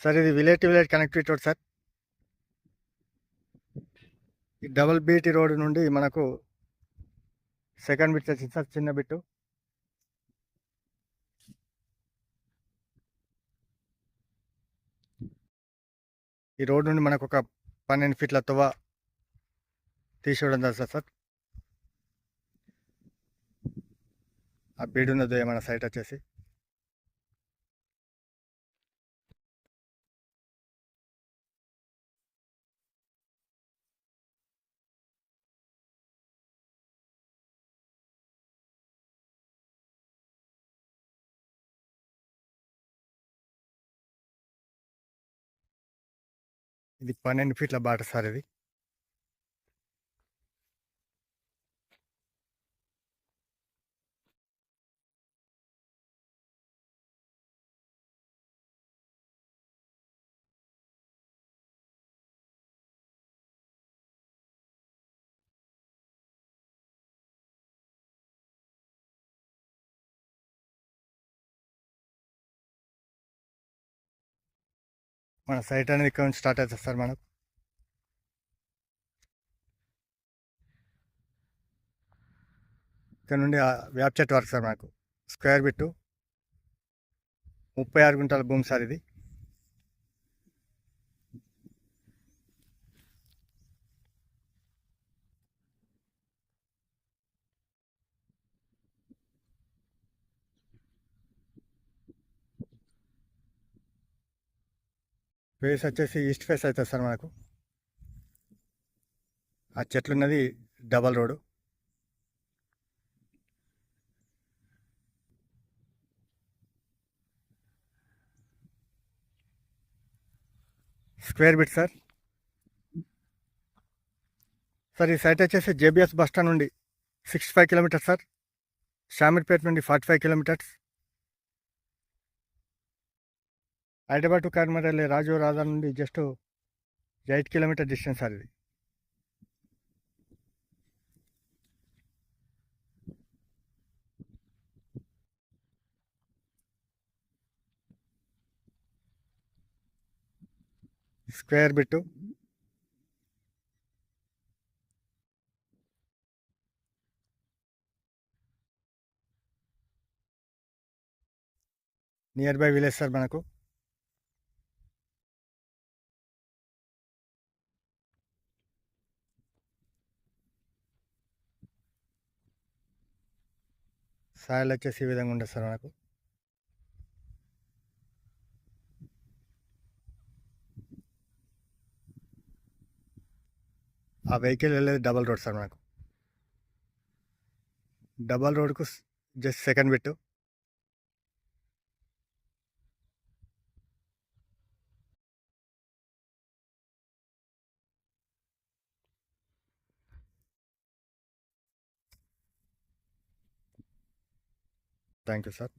Sir ఇది village to village connectivity road sir. ఈ double BT road నుండి మనకు సెకండ్ బిట్ వచ్చింది సార్, చిన్న బిట్టు. ఈ రోడ్ నుండి మనకు ఒక 12 ఫీట్ల తువ్వ తీసుకోవడం జరుగుతుంది సార్. ఆ బీడ్ ఉన్నది మన సైట్ వచ్చేసి. ఇది 12 ఫీట్ల బాట సార్ ఇది. మన సైట్ అనేది ఇక్కడ నుంచి స్టార్ట్ అవుతుంది సార్. మనకు ఇక్కడ నుండి వేప చెట్టు వరకు సార్. మనకు స్క్వేర్ బిట్టు 36 గుంటల భూమి సార్ ఇది. ఫేస్ వచ్చేసి ఈస్ట్ ఫేస్ అవుతుంది సార్. మనకు ఆ చెట్లు ఉన్నది double road. Square bit sir. Sir ఈ సైట్ వచ్చేసి జేబిఎస్ బస్ స్టాండ్ నుండి 65 కిలోమీటర్స్ సార్. షామీర్పేట నుండి 45 కిలోమీటర్స్. హైదరాబాద్ టు కాకినాడ వెళ్ళే రాజు రాధా నుండి జస్ట్ 8 కిలోమీటర్ డిస్టెన్స్ సార్ ఇది. Square bit. Near by village sir మనకు. సాయిల్ వచ్చేసి ఈ విధంగా ఉంటుంది సార్ మనకు. ఆ వెహికల్ వెళ్ళేది డబల్ రోడ్ సార్ మనకు. డబల్ రోడ్కు just second bit. Thank you sir.